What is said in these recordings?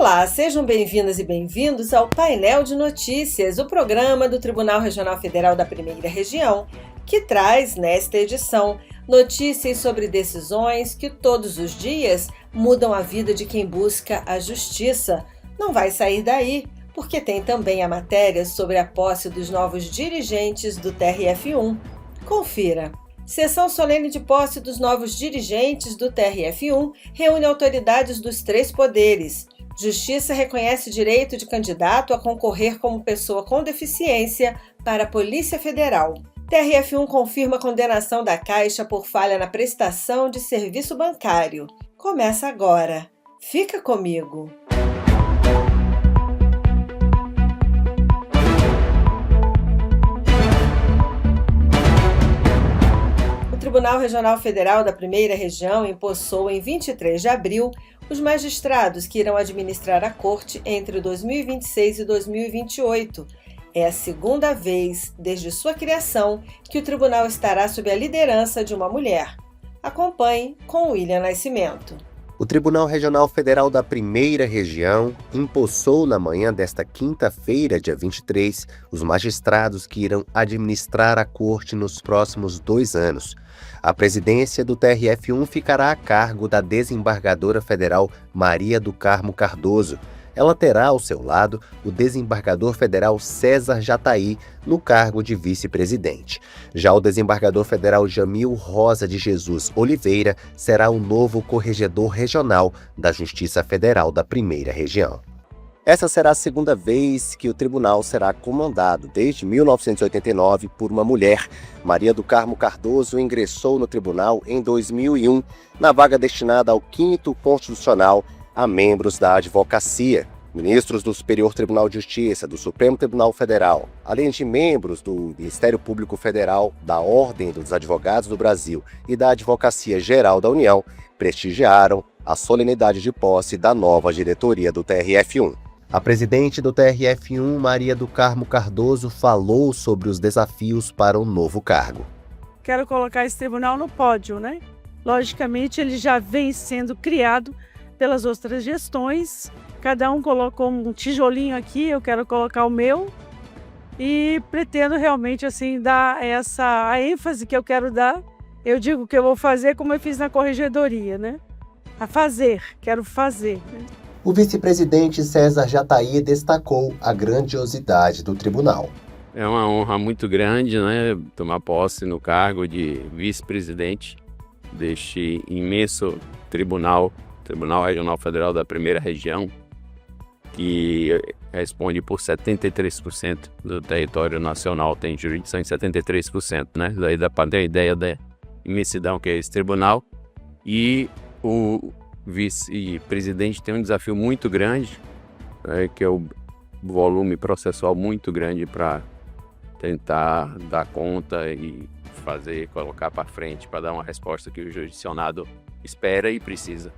Olá, sejam bem-vindas e bem-vindos ao Painel de Notícias, o programa do Tribunal Regional Federal da Primeira Região, que traz, nesta edição, notícias sobre decisões que todos os dias mudam a vida de quem busca a justiça. Não vai sair daí, porque tem também a matéria sobre a posse dos novos dirigentes do TRF1. Confira. Sessão solene de posse dos novos dirigentes do TRF1 reúne autoridades dos três poderes. Justiça reconhece direito de candidato a concorrer como pessoa com deficiência para a Polícia Federal. TRF1 confirma a condenação da Caixa por falha na prestação de serviço bancário. Começa agora. Fica comigo. O Tribunal Regional Federal da Primeira Região empossou em 23 de abril os magistrados que irão administrar a Corte entre 2026 e 2028. É a segunda vez, desde sua criação, que o tribunal estará sob a liderança de uma mulher. Acompanhe com William Nascimento. O Tribunal Regional Federal da Primeira Região empossou na manhã desta quinta-feira, dia 23, os magistrados que irão administrar a Corte nos próximos 2 anos. A presidência do TRF1 ficará a cargo da desembargadora federal Maria do Carmo Cardoso. Ela terá ao seu lado o desembargador federal César Jatahy no cargo de vice-presidente. Já o desembargador federal Jamil Rosa de Jesus Oliveira será o novo corregedor regional da Justiça Federal da Primeira Região. Essa será a segunda vez que o tribunal será comandado, desde 1989, por uma mulher. Maria do Carmo Cardoso ingressou no tribunal em 2001, na vaga destinada ao 5º Constitucional, a membros da advocacia, ministros do Superior Tribunal de Justiça, do Supremo Tribunal Federal, além de membros do Ministério Público Federal, da Ordem dos Advogados do Brasil e da Advocacia Geral da União, prestigiaram a solenidade de posse da nova diretoria do TRF1. A presidente do TRF1, Maria do Carmo Cardoso, falou sobre os desafios para o novo cargo. Quero colocar esse tribunal no pódio, né? Logicamente, ele já vem sendo criado pelas outras gestões. Cada um colocou um tijolinho aqui, eu quero colocar o meu. E pretendo realmente assim dar a ênfase que eu quero dar. Eu digo que eu vou fazer como eu fiz na corregedoria, né? Quero fazer, né? O vice-presidente César Jatahy destacou a grandiosidade do tribunal. É uma honra muito grande, né, tomar posse no cargo de vice-presidente deste imenso Tribunal Regional Federal da Primeira Região, que responde por 73% do território nacional, tem jurisdição em 73%, né? Daí dá para ter a ideia da imensidão que é esse tribunal. E o vice-presidente tem um desafio muito grande, que é o volume processual muito grande para tentar dar conta e colocar para frente, para dar uma resposta que o jurisdicionado espera e precisa.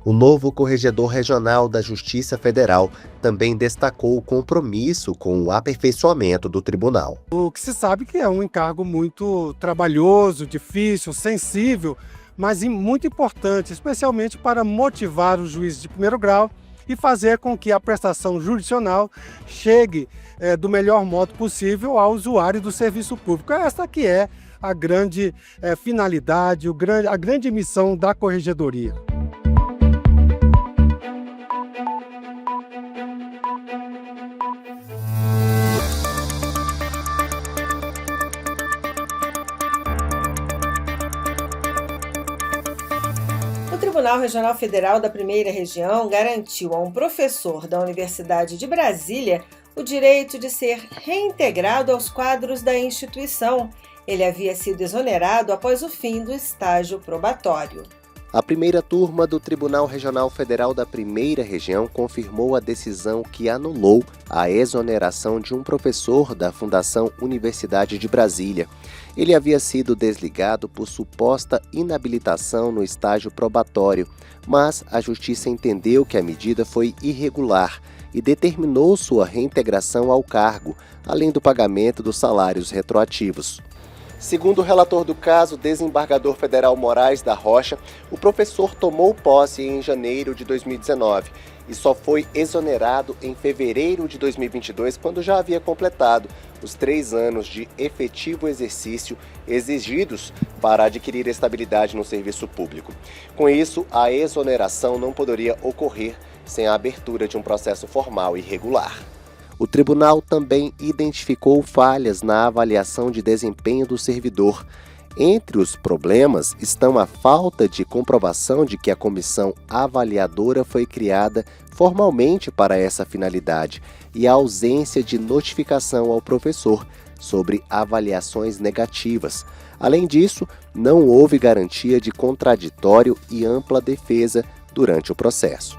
O novo corregedor regional da Justiça Federal também destacou o compromisso com o aperfeiçoamento do tribunal. O que se sabe que é um encargo muito trabalhoso, difícil, sensível, mas muito importante, especialmente para motivar os juízes de primeiro grau e fazer com que a prestação jurisdicional chegue do melhor modo possível ao usuário do serviço público. Esta que é a grande finalidade, a grande missão da corregedoria. O Tribunal Regional Federal da Primeira Região garantiu a um professor da Universidade de Brasília o direito de ser reintegrado aos quadros da instituição. Ele havia sido exonerado após o fim do estágio probatório. A primeira turma do Tribunal Regional Federal da Primeira Região confirmou a decisão que anulou a exoneração de um professor da Fundação Universidade de Brasília. Ele havia sido desligado por suposta inabilitação no estágio probatório, mas a Justiça entendeu que a medida foi irregular e determinou sua reintegração ao cargo, além do pagamento dos salários retroativos. Segundo o relator do caso, desembargador federal Moraes da Rocha, o professor tomou posse em janeiro de 2019 e só foi exonerado em fevereiro de 2022, quando já havia completado os 3 anos de efetivo exercício exigidos para adquirir estabilidade no serviço público. Com isso, a exoneração não poderia ocorrer sem a abertura de um processo formal e regular. O tribunal também identificou falhas na avaliação de desempenho do servidor. Entre os problemas estão a falta de comprovação de que a comissão avaliadora foi criada formalmente para essa finalidade e a ausência de notificação ao professor sobre avaliações negativas. Além disso, não houve garantia de contraditório e ampla defesa durante o processo.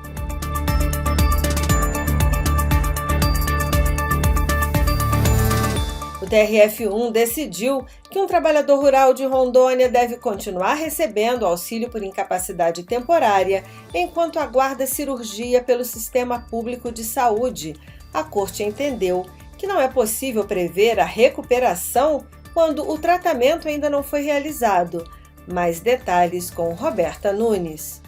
O TRF1 decidiu que um trabalhador rural de Rondônia deve continuar recebendo auxílio por incapacidade temporária enquanto aguarda cirurgia pelo Sistema Público de Saúde. A Corte entendeu que não é possível prever a recuperação quando o tratamento ainda não foi realizado. Mais detalhes com Roberta Nunes.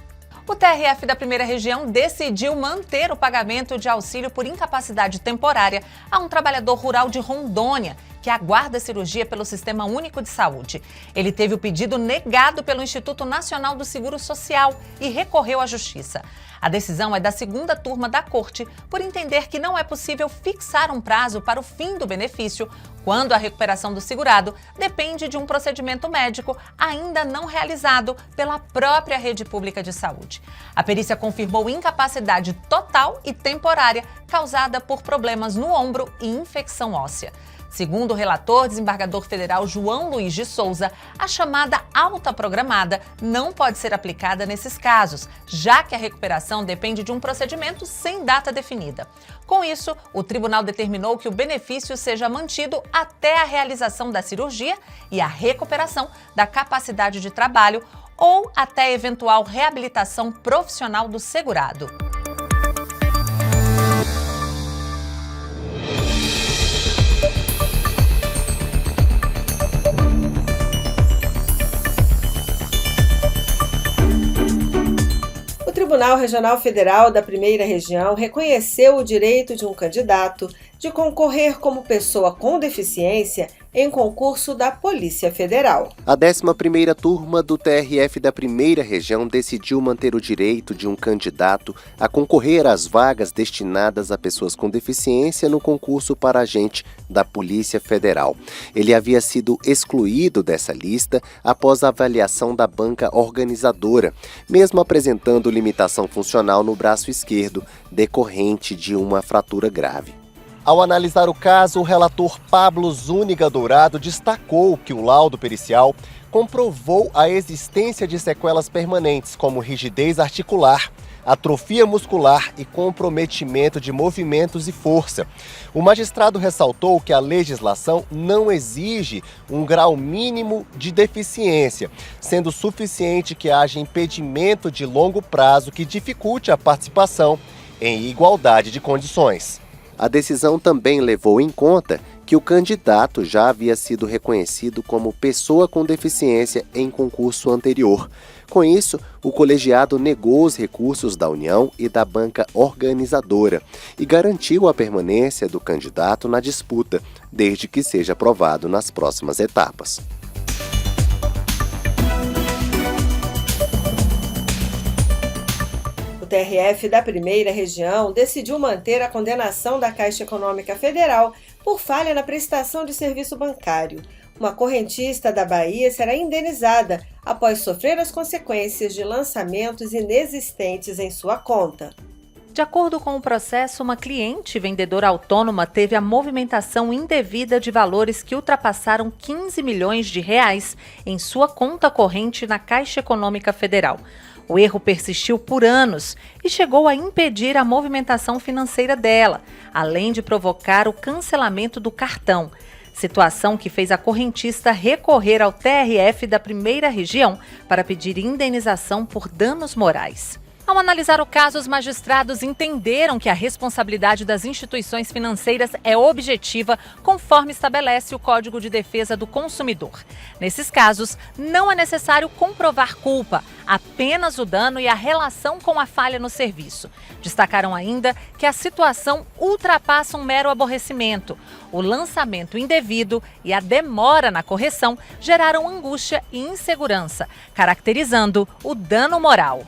O TRF da Primeira Região decidiu manter o pagamento de auxílio por incapacidade temporária a um trabalhador rural de Rondônia, que aguarda cirurgia pelo Sistema Único de Saúde. Ele teve o pedido negado pelo Instituto Nacional do Seguro Social e recorreu à Justiça. A decisão é da segunda turma da Corte, por entender que não é possível fixar um prazo para o fim do benefício quando a recuperação do segurado depende de um procedimento médico ainda não realizado pela própria rede pública de saúde. A perícia confirmou incapacidade total e temporária causada por problemas no ombro e infecção óssea. Segundo o relator, desembargador federal João Luiz de Souza, a chamada alta programada não pode ser aplicada nesses casos, já que a recuperação depende de um procedimento sem data definida. Com isso, o tribunal determinou que o benefício seja mantido até a realização da cirurgia e a recuperação da capacidade de trabalho ou até a eventual reabilitação profissional do segurado. O Tribunal Regional Federal da Primeira Região reconheceu o direito de um candidato de concorrer como pessoa com deficiência em concurso da Polícia Federal. A 11ª turma do TRF da Primeira Região decidiu manter o direito de um candidato a concorrer às vagas destinadas a pessoas com deficiência no concurso para agente da Polícia Federal. Ele havia sido excluído dessa lista após a avaliação da banca organizadora, mesmo apresentando limitação funcional no braço esquerdo, decorrente de uma fratura grave. Ao analisar o caso, o relator Pablo Zúñiga Dourado destacou que o laudo pericial comprovou a existência de sequelas permanentes, como rigidez articular, atrofia muscular e comprometimento de movimentos e força. O magistrado ressaltou que a legislação não exige um grau mínimo de deficiência, sendo suficiente que haja impedimento de longo prazo que dificulte a participação em igualdade de condições. A decisão também levou em conta que o candidato já havia sido reconhecido como pessoa com deficiência em concurso anterior. Com isso, o colegiado negou os recursos da União e da banca organizadora e garantiu a permanência do candidato na disputa, desde que seja aprovado nas próximas etapas. O TRF da Primeira Região decidiu manter a condenação da Caixa Econômica Federal por falha na prestação de serviço bancário. Uma correntista da Bahia será indenizada após sofrer as consequências de lançamentos inexistentes em sua conta. De acordo com o processo, uma cliente vendedora autônoma teve a movimentação indevida de valores que ultrapassaram 15 milhões de reais em sua conta corrente na Caixa Econômica Federal. O erro persistiu por anos e chegou a impedir a movimentação financeira dela, além de provocar o cancelamento do cartão. Situação que fez a correntista recorrer ao TRF da Primeira Região para pedir indenização por danos morais. Ao analisar o caso, os magistrados entenderam que a responsabilidade das instituições financeiras é objetiva, conforme estabelece o Código de Defesa do Consumidor. Nesses casos, não é necessário comprovar culpa, apenas o dano e a relação com a falha no serviço. Destacaram ainda que a situação ultrapassa um mero aborrecimento. O lançamento indevido e a demora na correção geraram angústia e insegurança, caracterizando o dano moral.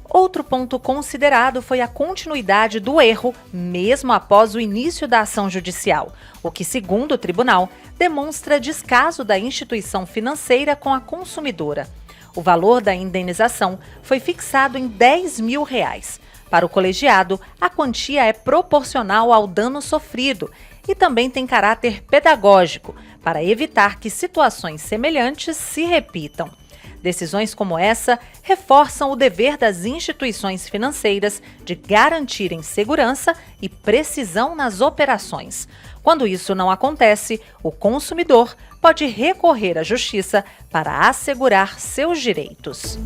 Outro ponto considerado foi a continuidade do erro, mesmo após o início da ação judicial, o que, segundo o tribunal, demonstra descaso da instituição financeira com a consumidora. O valor da indenização foi fixado em R$10 mil. Para o colegiado, a quantia é proporcional ao dano sofrido e também tem caráter pedagógico, para evitar que situações semelhantes se repitam. Decisões como essa reforçam o dever das instituições financeiras de garantirem segurança e precisão nas operações. Quando isso não acontece, o consumidor pode recorrer à justiça para assegurar seus direitos.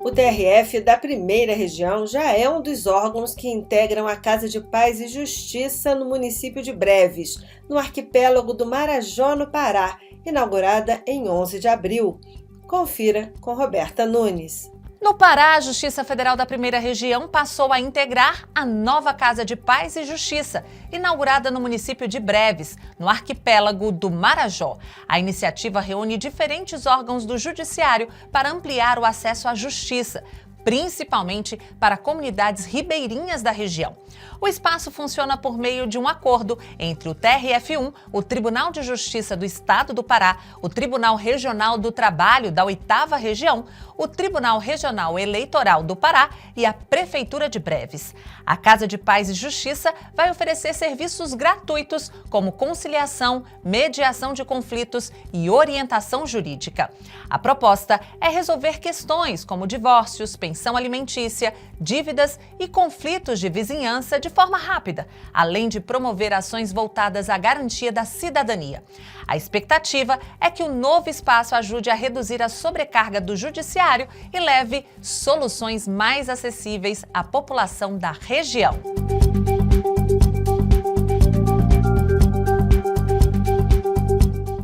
O TRF da Primeira Região já é um dos órgãos que integram a Casa de Paz e Justiça no município de Breves, no arquipélago do Marajó, no Pará, inaugurada em 11 de abril. Confira com Roberta Nunes. No Pará, a Justiça Federal da Primeira Região passou a integrar a nova Casa de Paz e Justiça, inaugurada no município de Breves, no arquipélago do Marajó. A iniciativa reúne diferentes órgãos do Judiciário para ampliar o acesso à justiça, principalmente para comunidades ribeirinhas da região. O espaço funciona por meio de um acordo entre o TRF1, o Tribunal de Justiça do Estado do Pará, o Tribunal Regional do Trabalho da 8ª Região, o Tribunal Regional Eleitoral do Pará e a Prefeitura de Breves. A Casa de Paz e Justiça vai oferecer serviços gratuitos como conciliação, mediação de conflitos e orientação jurídica. A proposta é resolver questões como divórcios, pensão alimentícia, dívidas e conflitos de vizinhança de forma rápida, além de promover ações voltadas à garantia da cidadania. A expectativa é que o novo espaço ajude a reduzir a sobrecarga do judiciário e leve soluções mais acessíveis à população da região.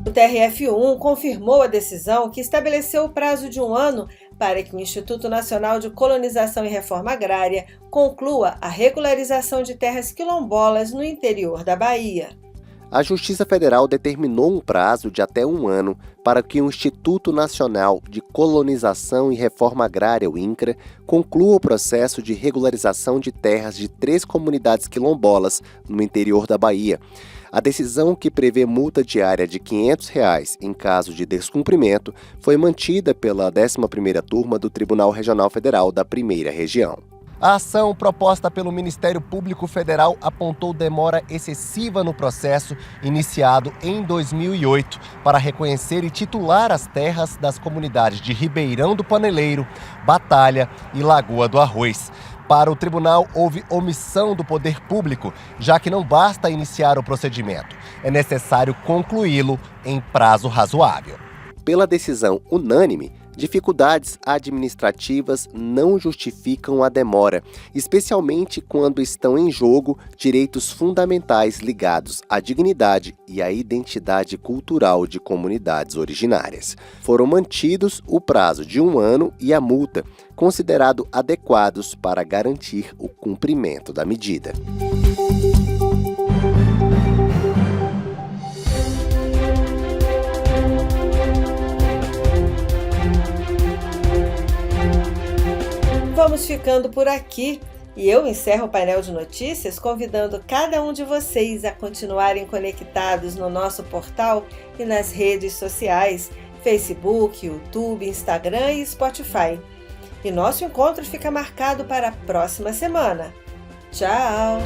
O TRF1 confirmou a decisão que estabeleceu o prazo de 1 ano para que o Instituto Nacional de Colonização e Reforma Agrária conclua a regularização de terras quilombolas no interior da Bahia. A Justiça Federal determinou um prazo de até 1 ano para que o Instituto Nacional de Colonização e Reforma Agrária, o INCRA, conclua o processo de regularização de terras de 3 comunidades quilombolas no interior da Bahia. A decisão, que prevê multa diária de R$ 500 em caso de descumprimento, foi mantida pela 11ª Turma do Tribunal Regional Federal da Primeira Região. A ação proposta pelo Ministério Público Federal apontou demora excessiva no processo iniciado em 2008 para reconhecer e titular as terras das comunidades de Ribeirão do Paneleiro, Batalha e Lagoa do Arroz. Para o tribunal, houve omissão do poder público, já que não basta iniciar o procedimento, é necessário concluí-lo em prazo razoável. Pela decisão unânime, dificuldades administrativas não justificam a demora, especialmente quando estão em jogo direitos fundamentais ligados à dignidade e à identidade cultural de comunidades originárias. Foram mantidos o prazo de 1 ano e a multa, considerado adequados para garantir o cumprimento da medida. Vamos ficando por aqui e eu encerro o painel de notícias convidando cada um de vocês a continuarem conectados no nosso portal e nas redes sociais, Facebook, YouTube, Instagram e Spotify. E nosso encontro fica marcado para a próxima semana. Tchau!